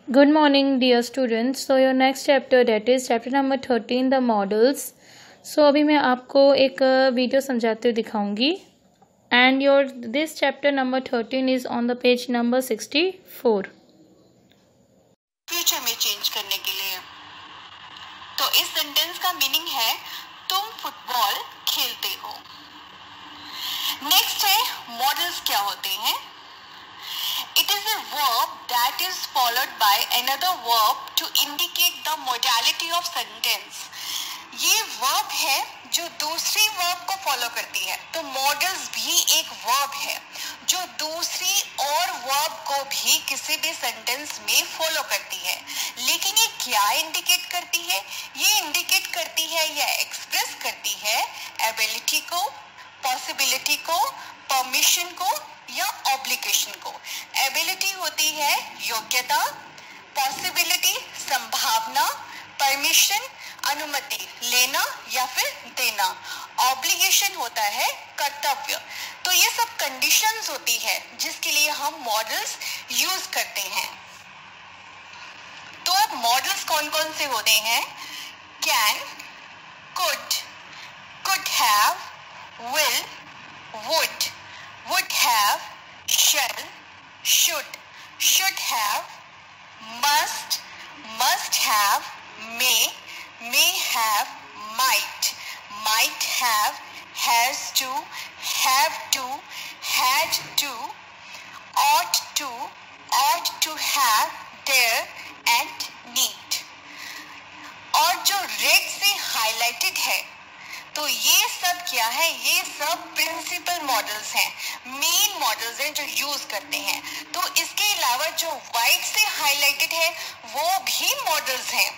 Good morning, dear students. So your next chapter, that is chapter number 13, the models. So अभी मैं आपको एक video समझाते हुए दिखाऊंगी. And this chapter number 13 is on the page number 64. Future में change करने के लिए. तो इस सेंटेंस का मीनिंग है तुम फुटबॉल खेलते हो. नेक्स्ट है मॉडल्स क्या होते हैं. It is a verb that is followed by another verb to indicate the modality of sentence. ये verb है जो दूसरी verb को follow करती है. तो models भी एक verb है जो दूसरी और verb को भी किसी भी sentence में follow करती है. लेकिन ये क्या indicate करती है? ये indicate करती है या express करती है ability को, possibility को, permission को या ऑब्लिगेशन को. एबिलिटी होती है योग्यता, पॉसिबिलिटी संभावना, परमिशन अनुमति लेना या फिर देना, ऑब्लिगेशन होता है कर्तव्य. तो ये सब कंडीशंस होती है जिसके लिए हम मॉडल्स यूज करते हैं. तो अब मॉडल्स कौन कौन से होते हैं? Can, could have, will, would, would have, shall, should have, must have, may have, might have, has to, have to, had to, ought to have, dare and need. और जो रेड से हाईलाइटेड है तो ये सब क्या है? ये सब प्रिंसिपल मॉडल्स हैं, मेन मॉडल्स हैं जो यूज करते हैं. तो इसके अलावा जो व्हाइट से हाईलाइटेड है वो भी मॉडल्स हैं.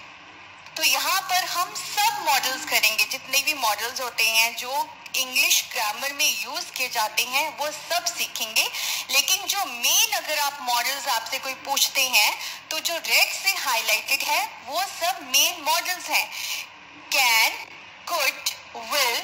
तो यहाँ पर हम सब मॉडल्स करेंगे. जितने भी मॉडल्स होते हैं जो इंग्लिश ग्रामर में यूज किए जाते हैं वो सब सीखेंगे. लेकिन जो मेन अगर आप मॉडल्स आपसे कोई पूछते हैं तो जो रेड से हाईलाइटेड है वो सब मेन मॉडल्स हैं. Can, could, will,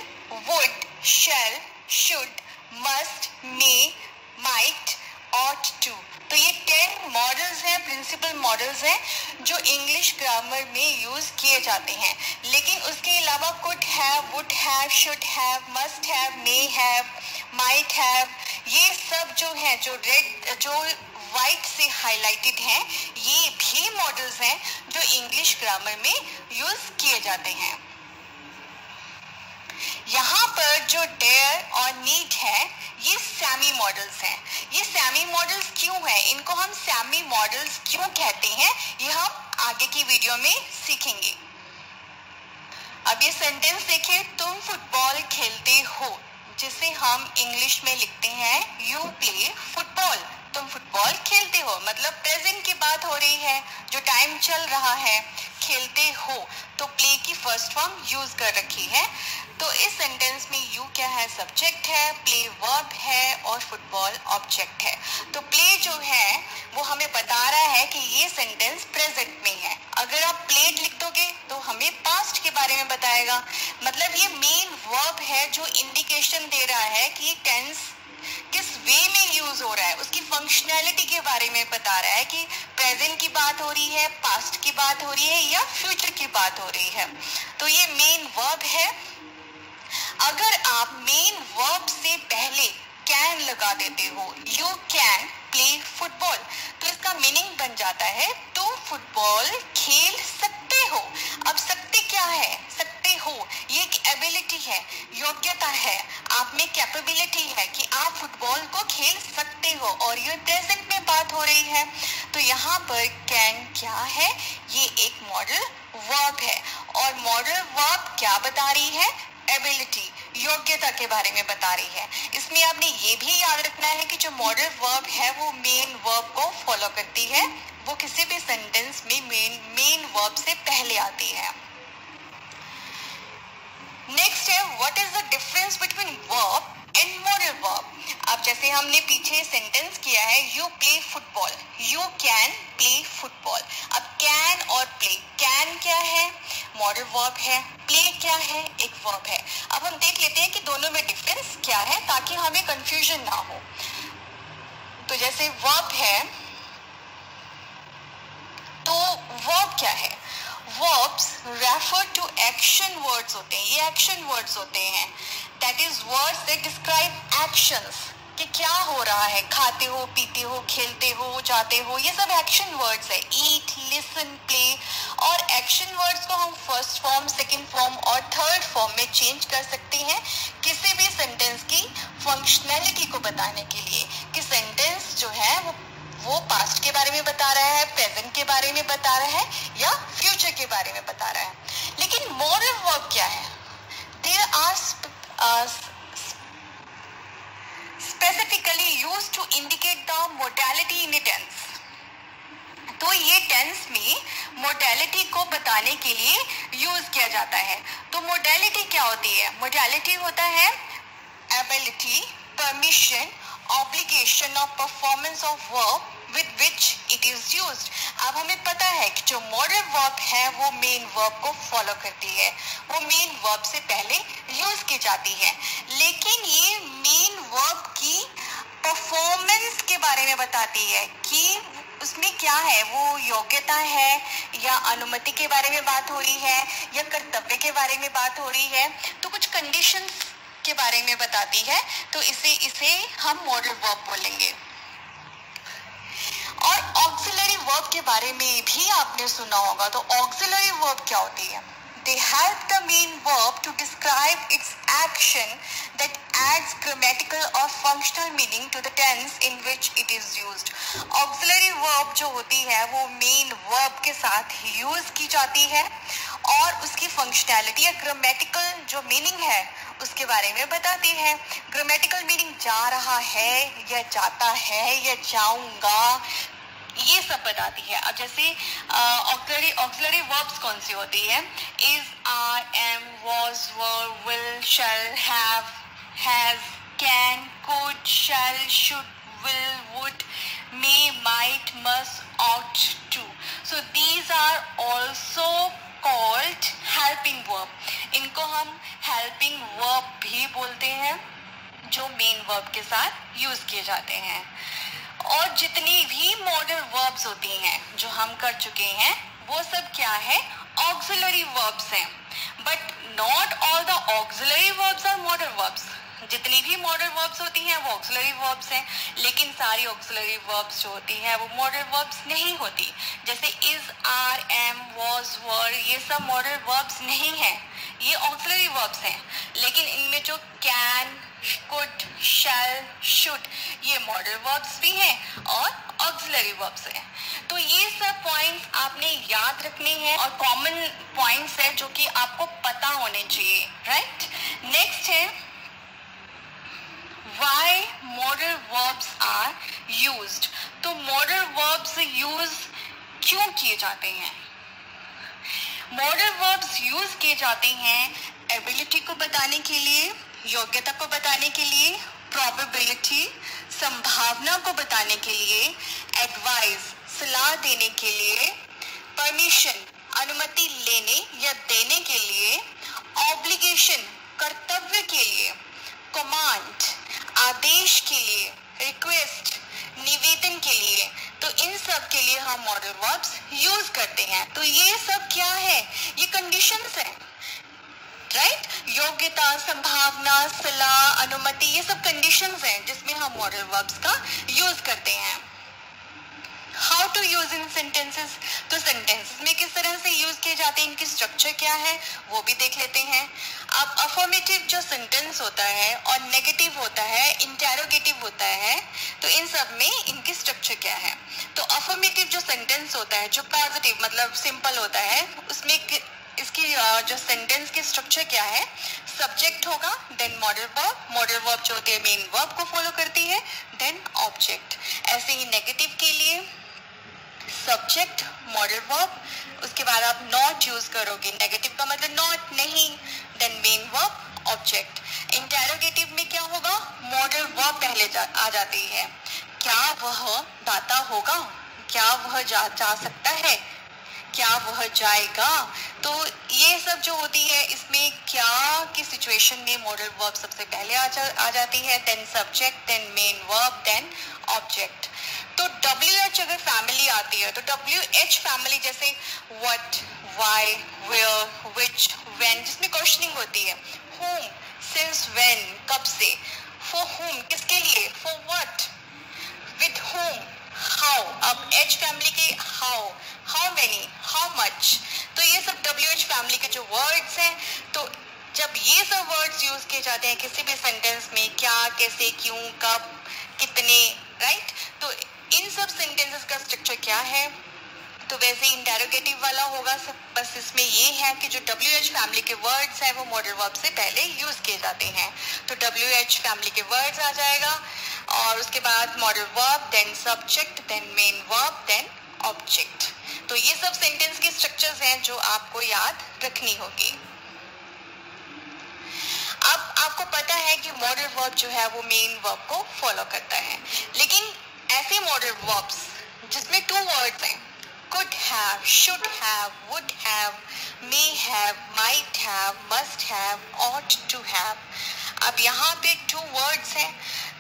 would, shall, should, must, may, might, ought to. तो ये 10 मॉडल्स हैं, प्रिंसिपल मॉडल्स हैं जो इंग्लिश ग्रामर में यूज किए जाते हैं. लेकिन उसके अलावा could have, would have, should have, must have, may have, might have, ये सब जो हैं जो रेड जो व्हाइट से हाईलाइटेड हैं ये भी मॉडल्स हैं जो इंग्लिश ग्रामर में यूज किए जाते हैं. यहाँ पर जो डेयर और नीड है ये सैमी मॉडल्स हैं. ये सैमी मॉडल्स क्यों हैं? इनको हम सैमी मॉडल्स क्यों कहते हैं ये हम आगे की वीडियो में सीखेंगे. अब ये सेंटेंस देखिए, तुम फुटबॉल खेलते हो, जिसे हम इंग्लिश में लिखते हैं यू प्ले फुटबॉल. तुम फुटबॉल खेलते हो मतलब प्रेजेंट की बात हो रही है, जो टाइम चल रहा है. खेलते हो तो प्ले की फर्स्ट फॉर्म यूज कर रखी है. तो इस सेंटेंस में यू क्या है? सब्जेक्ट है, प्ले वर्ब है और फुटबॉल ऑब्जेक्ट है. तो प्ले जो है वो हमें बता रहा है कि ये सेंटेंस प्रेजेंट में है. अगर आप प्लेड लिख दोगे तो हमें पास्ट के बारे में बताएगा. मतलब ये मेन वर्ब है जो इंडिकेशन दे रहा है कि ये टेंस किस वे में यूज हो रहा है, उसकी फंक्शनैलिटी के बारे में बता रहा है कि प्रेजेंट की बात हो रही है, पास्ट की बात हो रही है या फ्यूचर की बात हो रही है. तो ये मेन वर्ब है. अगर आप मेन वर्ब से पहले कैन लगा देते हो, यू कैन प्ले फुटबॉल, तो इसका मीनिंग बन जाता है तुम फुटबॉल खेल सकते हो. अब सकते क्या है? सकते हो ये एक एबिलिटी है, योग्यता है, आप में कैपेबिलिटी है कि आप फुटबॉल को खेल सकते हो और ये प्रेजेंट में बात हो रही है. तो यहाँ पर कैन क्या है? ये एक मॉडल वर्ब है. और मॉडल वर्ब क्या बता रही है? एबिलिटी, योग्यता के बारे में बता रही है. इसमें आपने ये भी याद रखना है कि जो मॉडल वर्ब है वो मेन वर्ब को फॉलो करती है. वो किसी भी सेंटेंस में मेन वर्ब से पहले आती है. नेक्स्ट है what is the difference between verb and modal verb. अब जैसे हमने पीछे सेंटेंस किया है you play football, you can play football. अब कैन और प्ले, कैन क्या है? मॉडल वर्ब है. प्ले क्या है? एक वर्ब है. अब हम देख लेते हैं कि दोनों में डिफरेंस क्या है ताकि हमें कंफ्यूजन ना हो. तो जैसे वर्ब है वर्ब क्या है? Verbs refer to action words होते हैं, ये एक्शन वर्ड्स होते हैं। That is words that describe actions, कि क्या हो रहा है, खाते हो, पीते हो, खेलते हो, जाते हो, ये सब एक्शन वर्ड्स है। ईट, लिसन, प्ले। और एक्शन वर्ड्स को हम फर्स्ट फॉर्म, सेकंड फॉर्म और थर्ड फॉर्म में चेंज कर सकते हैं किसी भी सेंटेंस की फंक्शनैलिटी को बताने के लिए, कि सेंटेंस जो है वो पास्ट के बारे में बता रहा है, प्रेजेंट के बारे में बता रहा है, या फ्यूचर के बारे में बता रहा है। लेकिन मॉडल वर्ब क्या है? There are specifically used to indicate the modality in a tense। तो ये टेंस में मोडालिटी को बताने के लिए यूज किया जाता है। तो मोडालिटी क्या होती है? मोडालिटी होता है एबिलिटी, परमिशन, ऑब्लिगेशन और performance of verb with which it is used। अब हमें पता है कि जो मॉडल वर्ब है वो मेन वर्ब को फॉलो करती है, वो मेन वर्ब से पहले यूज की जाती है। लेकिन ये मेन वर्ब की परफॉर्मेंस के बारे में बताती है कि उसमें क्या है, वो योग्यता है या अनुमति के बारे में बात हो रही है या कर्तव्य के बारे में बात हो रही है। तो कुछ कंडीशंस के बारे में बताती है, तो इसे हम मॉडल वर्ब बोलेंगे। और ऑक्सिलरी वर्ब के बारे में भी आपने सुना होगा। तो ऑक्सिलरी वर्ब क्या होती है? They help the main verb to describe its action that adds grammatical or functional meaning to the tense in which it is used। Auxiliary verb जो होती है वो main verb के साथ यूज की जाती है और उसकी फंक्शनैलिटी या ग्रामेटिकल जो मीनिंग है उसके बारे में बताती है। ग्रामेटिकल मीनिंग जा रहा है या जाता है या जाऊंगा, ये सब बताती है। अब जैसे ऑक्सिलरी वर्ब्स कौन सी होती है? Is, are, am, was, were, will, shall, have, has, can, could, shall, should, will, would, may, might, must, ought to. So these are also called helping verb. इनको हम हेल्पिंग वर्ब भी बोलते हैं जो मेन वर्ब के साथ use किए जाते हैं। और जितनी भी मॉडल वर्ब्स होती हैं जो हम कर चुके हैं वो सब क्या है? ऑक्सिलरी वर्ब्स हैं। But not all the auxiliary verbs are modal verbs. जितनी भी मॉडल वर्ब्स होती हैं वो ऑक्सिलरी वर्ब्स हैं, लेकिन सारी ऑक्सिलरी वर्ब्स जो होती हैं वो मॉडल वर्ब्स नहीं होती। जैसे इज, आर, एम, वॉज, वर, ये सब मॉडल वर्ब्स नहीं हैं, ये ऑक्सिलरी वर्ब्स हैं। लेकिन इनमें जो कैन, कुड, शैल, शुड, ये मॉडल वर्ब्स भी हैं और ऑक्सिलरी वर्ब्स हैं। तो ये सब पॉइंट्स आपने याद रखने हैं और कॉमन पॉइंट्स हैं जो कि आपको पता होने चाहिए, राइट? नेक्स्ट है why modal verbs are used। तो modal verbs यूज क्यों किए जाते हैं? मॉडल वर्ब्स यूज किए जाते हैं एबिलिटी को बताने के लिए, योग्यता को बताने के लिए, प्रोबेबिलिटी, संभावना को बताने के लिए, एडवाइस, सलाह देने के लिए, परमिशन, अनुमति लेने या देने के लिए, ऑब्लिगेशन, कर्तव्य के लिए, कमांड, आदेश के लिए, रिक्वेस्ट, निवेदन के लिए। तो इन सब के लिए हम मॉडल वर्ब्स यूज करते हैं। तो ये सब क्या है? ये कंडीशंस हैं, राइट? योग्यता, संभावना, सलाह, अनुमति, ये सब कंडीशंस हैं जिसमें हम मॉडल वर्ब्स का यूज करते हैं। How to use in sentences. तो सेंटेंसेस में किस तरह से यूज किए जाते हैं, इनकी स्ट्रक्चर क्या है वो भी देख लेते हैं। अब अफर्मेटिव जो सेंटेंस होता है और नेगेटिव होता है, इंटेरोगेटिव होता है, तो इन सब में इनकी स्ट्रक्चर क्या है? तो अफर्मेटिव जो सेंटेंस होता है, जो पॉजिटिव मतलब सिंपल होता है, उसमें इसकी जो सेंटेंस की स्ट्रक्चर क्या है? सब्जेक्ट होगा, then modal verb, modal verb जो होती है मेन वर्ब को फॉलो करती है, देन ऑब्जेक्ट। ऐसे ही नेगेटिव के लिए सब्जेक्ट, मॉडल वर्ब, उसके बाद आप नॉट यूज करोगे, नेगेटिव का मतलब नॉट, नहीं, then main verb, object. Interrogative में क्या होगा? मॉडल वर्ब पहले आ जाती है। क्या वह दाता होगा? क्या वह जा सकता है? क्या वह जाएगा? तो ये सब जो होती है इसमें क्या की सिचुएशन में मॉडल वर्ब सबसे पहले आ जाती है, then subject, then main verb, then object. तो WH अगर फैमिली आती है तो WH फैमिली जैसे what, why, where, which, when, जिसमें क्वेश्चनिंग होती है, whom, since when, कब से, for whom, किसके लिए, for what, with whom, how. अब H फैमिली के how many, how much, तो ये सब WH फैमिली के जो वर्ड्स हैं, तो जब ये सब वर्ड्स यूज किए जाते हैं किसी भी सेंटेंस में, क्या, कैसे, क्यों, कब, कितने, राइट, तो इन सब सेंटेंसेस का स्ट्रक्चर क्या है, तो वैसे इंटेरोगेटिव वाला होगा, बस इसमें ये है कि जो WH फैमिली के वर्ड्स हैं वो मॉडल वर्ब से पहले यूज किए जाते हैं, तो WH फैमिली के वर्ड्स आ जाएगा, और उसके बाद modal verb, then subject, then main verb, then object. तो ये सब सेंटेंस के स्ट्रक्चर्स हैं जो आपको याद रखनी होगी। अब आपको पता है कि मॉडल वर्ब जो है वो मेन वर्ब को फॉलो करता है, लेकिन ऐसे मॉडल वर्ब्स जिसमें टू वर्ड्स हैं, could have, should have, would have, may have, might have, must have, ought to have, अब यहाँ पे टू वर्ड्स हैं,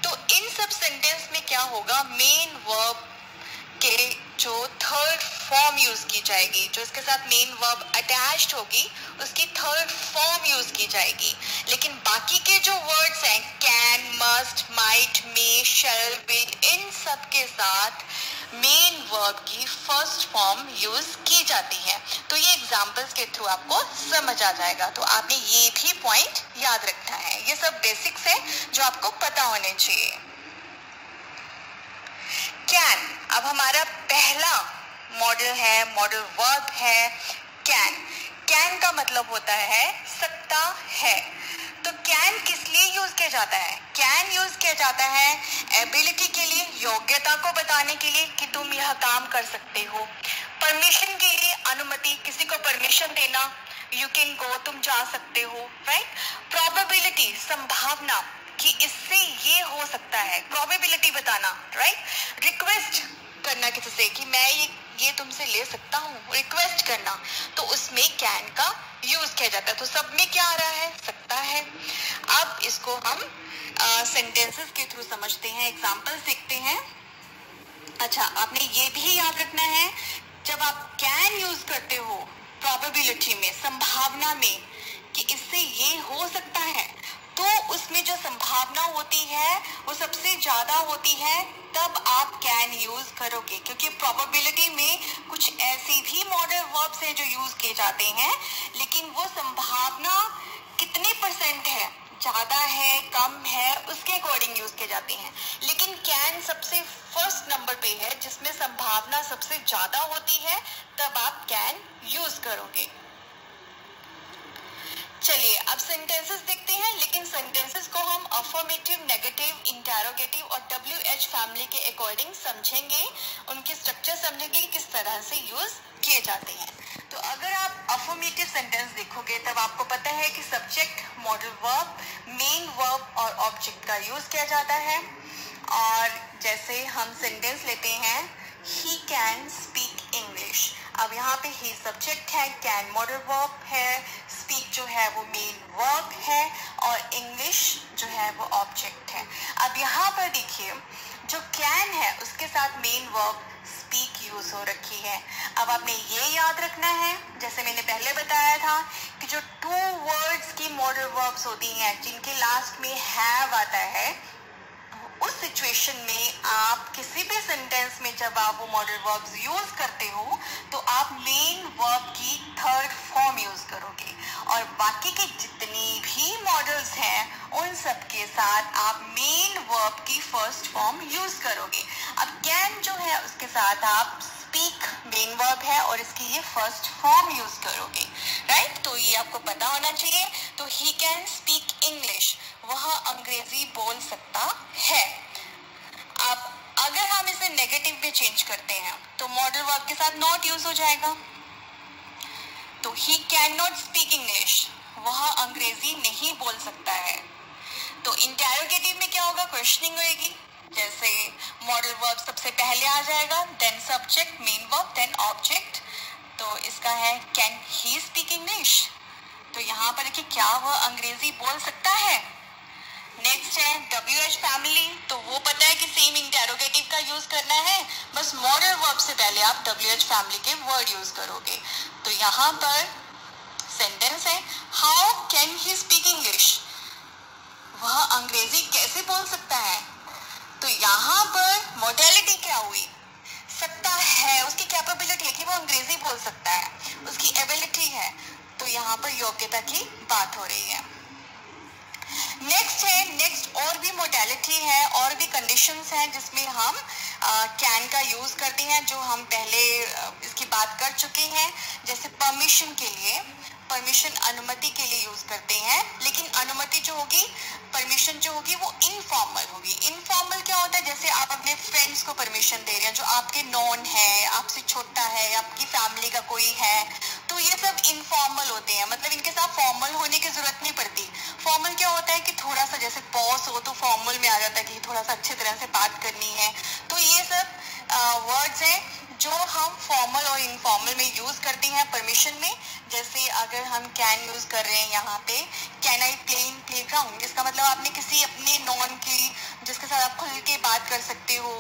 तो इन सब सेंटेंस में क्या होगा, मेन वर्ब के जो थर्ड फॉर्म यूज की जाएगी, जो इसके साथ मेन वर्ब अटैच्ड होगी उसकी थर्ड फॉर्म यूज की जाएगी, लेकिन बाकी के जो वर्ड्स हैं can, must, might, may, shall, will, इन सब के साथ मेन वर्ब की फर्स्ट फॉर्म यूज की जाती है। तो ये एग्जांपल्स के थ्रू आपको समझ आ जाएगा, तो आपने ये भी पॉइंट याद रखना है। ये सब बेसिक्स है जो आपको पता होने चाहिए। कैन, अब हमारा पहला मॉडल है, मॉडल वर्ब है कैन। कैन का मतलब होता है सकता है, तो कैन किस लिए यूज किया जाता है, कैन यूज किया जाता है एबिलिटी के लिए, योग्यता को बताने के लिए कि तुम यह काम कर सकते हो, परमिशन के लिए, अनुमति, किसी को परमिशन देना, यू कैन गो, तुम जा सकते हो, राइट, प्रोबेबिलिटी, संभावना कि इससे ये हो सकता है, प्रोबेबिलिटी बताना, राइट, रिक्वेस्ट करना किसी से कि मैं ये तुमसे ले सकता हूँ, रिक्वेस्ट करना, तो उसमें कैन का यूज किया जाता है। तो सब में क्या आ रहा है, सकता है। अब इसको हम सेंटेंसेस के थ्रू समझते हैं, एग्जांपल्स देखते हैं। अच्छा, आपने ये भी याद रखना है, जब आप कैन यूज करते हो प्रोबेबिलिटी में, संभावना में कि इससे ये हो सकता है, तो उसमें जो संभावना होती है वो सबसे ज्यादा होती है, तब आप कैन यूज करोगे, क्योंकि प्रोबेबिलिटी में कुछ ऐसे भी मॉडल वर्ब्स हैं जो यूज किए जाते हैं, लेकिन वो संभावना कितने परसेंट है, ज्यादा है, कम है, उसके अकॉर्डिंग यूज किए जाते हैं। लेकिन कैन सबसे फर्स्ट नंबर पे है जिसमें संभावना सबसे ज्यादा होती है, तब आप कैन यूज करोगे। चलिए अब सेंटेंसेस देखते हैं, लेकिन सेंटेंसेस को हम अफर्मेटिव, नेगेटिव, इंटेरोगेटिव और WH फैमिली के अकॉर्डिंग समझेंगे, उनके स्ट्रक्चर समझेंगे कि किस तरह से यूज किए जाते हैं। तो अगर आप अफर्मेटिव सेंटेंस देखोगे तब आपको पता है कि subject, modal verb, main verb और ऑब्जेक्ट का यूज किया जाता है। और जैसे हम सेंटेंस लेते हैं, ही कैन स्पीक इंग्लिश, अब यहाँ पे ही सब्जेक्ट है, कैन मॉडल वर्ब है, स्पीक जो है वो मेन वर्ब है और इंग्लिश जो है वो ऑब्जेक्ट है। अब यहाँ पर देखिए, जो कैन है उसके साथ मेन वर्ब स्पीक यूज हो रखी है। अब आपने ये याद रखना है, जैसे मैंने पहले बताया था कि जो टू वर्ड्स की मॉडल वर्ब्स होती हैं जिनके लास्ट में हैव आता है, उस सिचुएशन में आप किसी भी सेंटेंस में जब आप वो मॉडल वर्ब्स यूज करते हो तो आप मेन वर्ब की थर्ड फॉर्म यूज करोगे, और बाकी के जितने भी मॉडल्स हैं उन सब के साथ आप मेन वर्ब की फर्स्ट फॉर्म यूज करोगे। अब कैन जो है उसके साथ आप स्पीक मेन वर्ब है और इसकी ये फर्स्ट फॉर्म यूज करोगे, राइट, तो ये आपको पता होना चाहिए। तो ही कैन स्पीक इंग्लिश, वह अंग्रेजी बोल सकता है। अब अगर हम इसे नेगेटिव में चेंज करते हैं तो मॉडल वर्ब के साथ नॉट यूज हो जाएगा, तो he can not speak English, वह अंग्रेजी नहीं बोल सकता है। तो इंटेरोगेटिव में क्या होगा, क्वेश्चनिंग होगी, जैसे मॉडल वर्ब सबसे पहले आ जाएगा, then subject, main verb, then object. तो इसका है कैन ही स्पीक इंग्लिश, तो यहाँ पर देखिए क्या वह अंग्रेजी बोल सकता है। नेक्स्ट है WH फैमिली, तो वो पता है कि सेम इंटेरोगेटिव का यूज करना है, बिकॉज मॉडल वर्ब से पहले आप WH फैमिली के वर्ड यूज करोगे। तो यहाँ पर सेंटेंस है, how can he speak English, वह अंग्रेजी कैसे बोल सकता है। तो यहाँ पर मोडेलिटी क्या हुई, सकता है, उसकी कैपेबिलिटी है कि वो अंग्रेजी बोल सकता है, उसकी एबिलिटी है। तो यहाँ पर योग्यता की बात हो रही है। नेक्स्ट और भी मोडेलिटी है, और भी कंडीशंस हैं जिसमें हम कैन का यूज करते हैं, जो हम पहले इसकी बात कर चुके हैं। जैसे परमिशन के लिए, परमिशन अनुमति के लिए यूज करते हैं, लेकिन अनुमति जो होगी, परमिशन जो होगी वो इनफॉर्मल होगी। इनफॉर्मल क्या होता है, जैसे आप अपने फ्रेंड्स को परमिशन दे रहे हैं जो आपके नॉन है, आपसे छोटा है, आपकी फैमिली का कोई है, तो ये सब इनफॉर्मल होते हैं। मतलब इनके साथ फॉर्मल होने की जरूरत नहीं पड़ती। फॉर्मल क्या होता है कि थोड़ा सा जैसे बॉस हो तो फॉर्मल में आ जाता है कि थोड़ा सा अच्छे तरह से बात करनी है। तो ये सब वर्ड्स हैं जो हम फॉर्मल और इनफॉर्मल में यूज करते हैं परमिशन में। जैसे अगर हम कैन यूज कर रहे हैं यहाँ पे, can I play in playground, इसका मतलब आपने किसी अपने नॉन की, जिसके साथ आप खुल के बात कर सकते हो,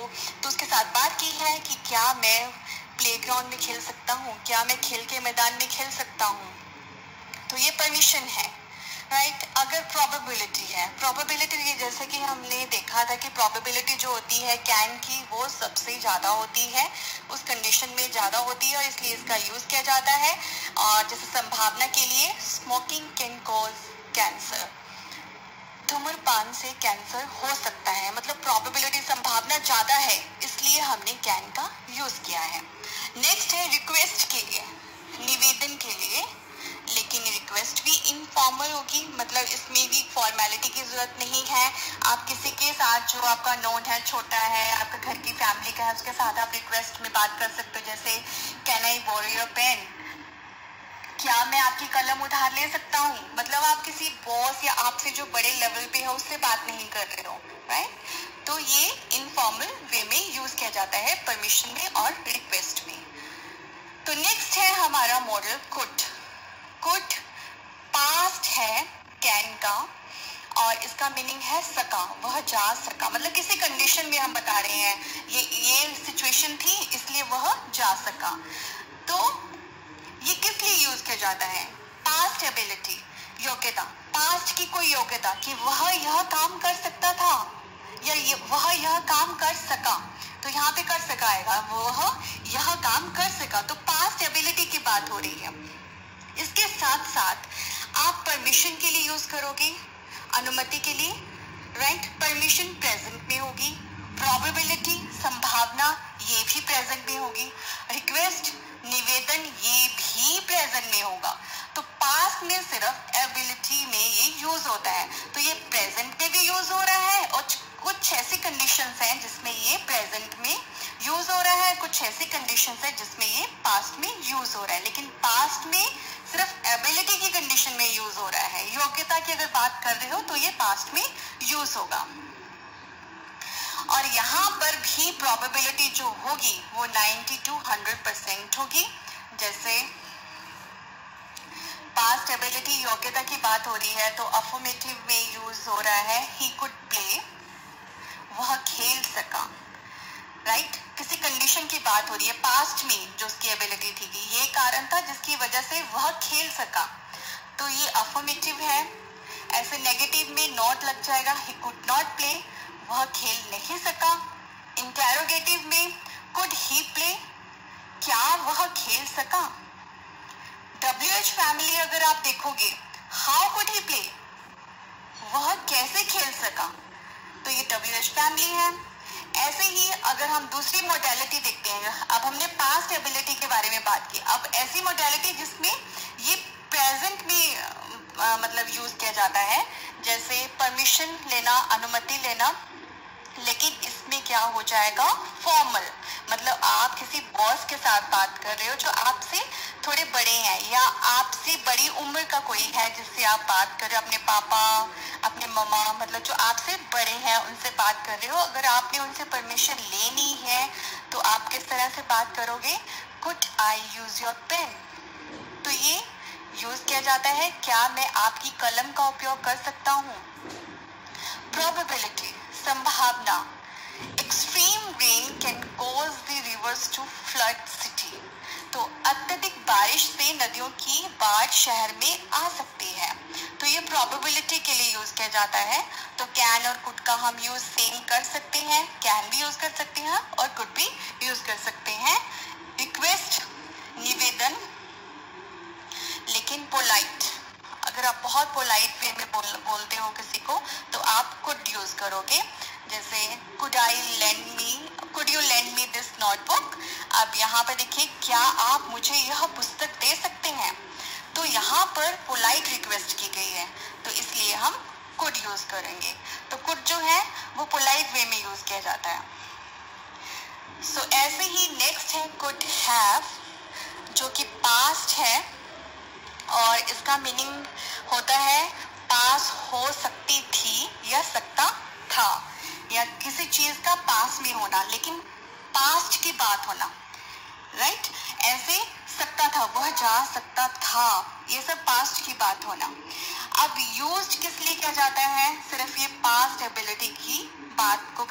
तो उसके साथ बात की है कि क्या मैं प्लेग्राउंड में खेल सकता हूँ, क्या मैं खेल के मैदान में खेल सकता हूँ। तो ये परमिशन है, राइट। अगर प्रोबेबिलिटी है, प्रोबेबिलिटी जैसे कि हमने देखा था कि प्रोबेबिलिटी जो होती है कैन की वो सबसे ज़्यादा होती है, उस कंडीशन में ज़्यादा होती है और इसलिए इसका यूज़ किया जाता है। और जैसे संभावना के लिए, स्मोकिंग कैन कॉज कैंसर, धूम्रपान से कैंसर हो सकता है, मतलब प्रोबेबिलिटी संभावना ज़्यादा है, इसलिए हमने कैन का यूज़ किया है। नेक्स्ट है रिक्वेस्ट के लिए, निवेदन के लिए, लेकिन रिक्वेस्ट भी इनफॉर्मल होगी, मतलब इसमें भी फॉर्मेलिटी की जरूरत नहीं है। आप किसी के साथ जो आपका नोन है, छोटा है, आपका घर की फैमिली का है, उसके साथ आप रिक्वेस्ट में बात कर सकते हो। जैसे can I borrow your pen, क्या मैं आपकी कलम उधार ले सकता हूँ। मतलब आप किसी बॉस या आपसे जो बड़े लेवल पे है उससे बात नहीं कर रहे हो, राइट। तो ये इनफॉर्मल वे में यूज किया जाता है परमिशन में और रिक्वेस्ट में। तो नेक्स्ट है हमारा मॉडल कुड। कुड पास्ट है कैन का और इसका मीनिंग है सका, वह जा सका, मतलब किसी कंडीशन में हम बता रहे हैं ये सिचुएशन थी इसलिए वह जा सका। तो ये किस लिए यूज किया जाता है, पास्ट एबिलिटी, योग्यता, पास्ट की कोई योग्यता कि वह यह काम कर सकता था या वह यह काम कर सका। तो यहाँ पे कर सका आएगा, वह यह काम कर सका, तो पास्ट एबिलिटी की बात हो रही है। इसके साथ साथ आप परमिशन के लिए यूज करोगे, अनुमति के लिए, राइट। परमिशन प्रेजेंट में होगी, प्रोबेबिलिटी संभावना ये भी प्रेजेंट में होगी, रिक्वेस्ट निवेदन ये भी प्रेजेंट में होगा। तो पास्ट में सिर्फ एबिलिटी में ये यूज होता है, तो ये प्रेजेंट में भी यूज हो रहा है और कुछ ऐसी कंडीशंस हैं जिसमें ये प्रेजेंट में यूज हो रहा है, कुछ ऐसी कंडीशंस हैं जिसमें ये पास्ट में यूज हो रहा है। लेकिन पास्ट में सिर्फ एबिलिटी की कंडीशन में यूज हो रहा है, योग्यता की अगर बात कर रहे हो तो ये पास्ट में यूज होगा। और यहाँ पर भी प्रोबेबिलिटी जो होगी वो 90 to 100% होगी। जैसे पास्ट एबिलिटी योग्यता की बात हो रही है तो अफर्मेटिव में यूज हो रहा है ही कुड प्ले, वह खेल सका, राइट। किसी कंडीशन की बात हो रही है पास्ट में जो उसकी एबिलिटी थी कि ये कारण था जिसकी वजह से वह खेल सका, तो ये अफर्मेटिव है। ऐसे नेगेटिव में नॉट लग जाएगा, ही कुड नॉट प्ले, वह खेल नहीं सका। इंटेरोगेटिव में कुड ही प्ले, क्या वह खेल सका। WH फैमिली अगर आप देखोगे, हाउ कुड ही प्ले, वह कैसे खेल सका, तो ये WH फैमिली है। ऐसे ही अगर हम दूसरी मोडेलिटी देखते हैं, अब हमने पास्ट एबिलिटी के बारे में बात की, अब ऐसी मोडेलिटी जिसमें ये प्रेजेंट में मतलब यूज किया जाता है, जैसे परमिशन लेना, अनुमति लेना, लेकिन इसमें क्या हो जाएगा, फॉर्मल, मतलब आप किसी बॉस के साथ बात कर रहे हो जो आपसे थोड़े बड़े हैं या आपसे बड़ी उम्र का कोई है जिससे आप बात कर रहे हो, अपने पापा, अपने मम्मा, मतलब जो आपसे बड़े हैं उनसे बात कर रहे हो। अगर आपने उनसे परमिशन लेनी है तो आप किस तरह से बात करोगे, could I use your pen, तो ये यूज किया जाता है, क्या मैं आपकी कलम का उपयोग कर सकता हूँ। प्रोबेबिलिटी संभावना, extreme rain can cause the rivers to flood city. तो अत्यधिक बारिश से नदियों की बाढ़ शहर में आ सकती है। तो ये प्रोबेबिलिटी के लिए यूज किया जाता है। तो कैन और कुड का हम यूज सेम कर सकते हैं, कैन भी यूज कर सकते हैं और कुड भी यूज कर सकते हैं। रिक्वेस्ट, निवेदन, लेकिन पोलाइट, अगर आप बहुत पोलाइट वे में बोलते हो किसी को तो आप कुड यूज करोगे। जैसे could you lend me this notebook. अब यहाँ पर देखिए, क्या आप मुझे यह पुस्तक दे सकते हैं? तो यहाँ पर पोलाइट रिक्वेस्ट की गई है, तो इसलिए हम कुड यूज करेंगे। तो कुड जो है वो पोलाइट वे में यूज किया जाता है। सो ऐसे ही नेक्स्ट है कुड हैव, जो कि पास्ट है और इसका मीनिंग होता है पास हो सकती थी या सकता था, या किसी चीज का पास में होना, लेकिन पास्ट की बात होना, राइट। ऐसे सकता था, वह जा सकता था, ये सब पास्ट की बात होना। अब यूज्ड किस लिए किया जाता है? सिर्फ ये पास्ट एबिलिटी की बात को